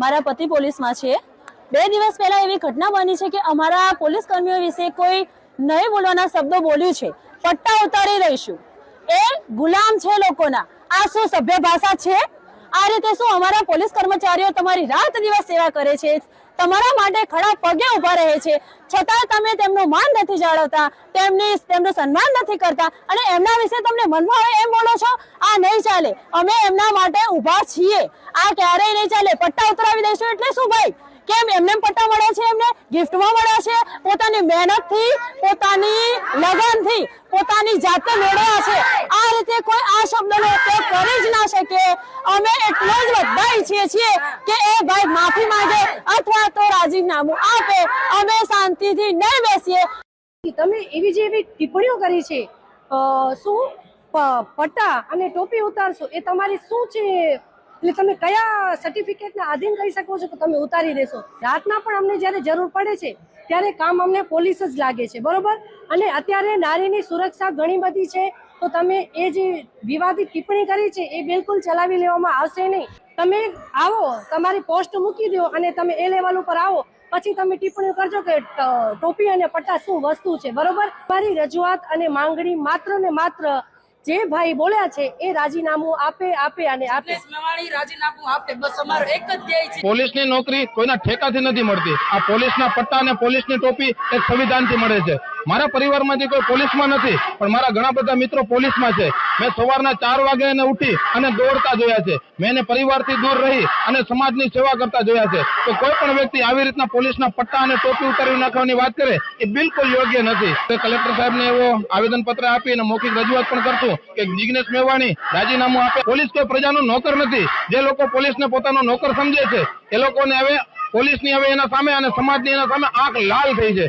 મારા પતિ પોલીસમાં છે। 2 દિવસ પહેલા એવી ઘટના બની છે કે અમારા પોલીસ કર્મીઓ વિશે કોઈ નહીં બોલવાના શબ્દો બોલ્યું છે। પટ્ટા ઉતારી રહીશું, એ ગુલામ છે લોકોના। આ શું સભ્ય ભાષા છે? આ રીતે શું અમારા પોલીસ કર્મચારીઓ તમારી રાત દિવસ સેવા કરે છે, તમારા માટે ખડા પગે ઉભા રહે છે, છતાં તમે તેમનું માન નથી જાળવતા, તેમનું સન્માન નથી કરતા અને એમના વિશે તમને મનમાં આવે એમ બોલો છો। આ નહીં ચાલે, અમે એમના માટે ઉભા છીએ। આ ક્યારેય નહીં ચાલે। પટ્ટા ઉતરાવી દઈશું એટલે શું ભાઈ? કેમ એમને પટ્ટા મળે છે? એમને ગિફ્ટમાં મળે છે? પોતાની મહેનતથી, પોતાની લગનથી, પોતાની જાતે મેળવ્યા છે। આ રીતે કોઈ આ શબ્દનો ઉપયોગ કરી જ ના શકે। અમે એટલો જ બધા ઈચ્છીએ છીએ કે એ ભાઈ માફી માંગે અથવા તો રાજીનામું આપે। અમે શાંતિથી નહીં બેસીએ। તમે એવી જેવી ટિપ્પણીઓ કરી છે, શું પટ્ટા અને ટોપી ઉતારશો એ તમારી શું છે? એટલે તમે કયા સર્ટિફિકેટના આધીન કહી શકો છો કે તમે ઉતારી દેશો? રાતના પણ અમને જ્યારે જરૂર પડે છે ત્યારે કામ અમને પોલીસ જ લાગે છે, બરોબર? અને અત્યારે નારીની સુરક્ષા ઘણી બધી છે, તો તમે એ જે વિવાદિત ટિપ્પણી કરી છે એ બિલકુલ ચલાવી લેવામાં આવશે નહીં। તમે આવો, તમારી પોસ્ટ મૂકી દો અને તમે એ લેવલ ઉપર આવો, પછી તમે ટિપ્પણી કરજો કે ટોપી અને પટ્ટા શું વસ્તુ છે, બરોબર? મારી રજૂઆત અને માંગણી માત્ર ને માત્ર જે ભાઈ બોલ્યા છે એ રાજીનામું આપે અને આપે। રાજીનામું આપે, બસ અમારો એક જ ધ્યેય છે। પોલીસની નોકરી કોઈના ઠેકાથી નથી મળતી। આ પોલીસના પટ્ટા અને પોલીસની ટોપી એક સંવિધાનથી મળે છે। મારા પરિવારમાંથી કોઈ પોલીસમાં નથી, પણ મારા ઘણા બધા મિત્રો પોલીસમાં છે। મેં સવારના 4 વાગે એને ઉઠી અને દોડતા જોયા છે। મેં એને પરિવારથી દૂર રહી અને સમાજની સેવા કરતા જોયા છે। તો કોઈ પણ વ્યક્તિ આવી રીતના પોલીસના પટ્ટા અને ટોપી ઉતારી નાખવાની વાત કરે એ બિલકુલ યોગ્ય નથી। કલેક્ટર સાહેબને એવો આવેદનપત્ર આપી અને મૌખિક રજૂઆત પણ કરશું કે જિગ્નેશ મેવાણી રાજીનામું આપે। પોલીસ કોઈ પ્રજાનો નોકર નથી। જે લોકો પોલીસને પોતાનો નોકર સમજે છે એ લોકોને હવે પોલીસની હવે એના સામે અને સમાજની એના સામે આંખ લાલ થઈ છે।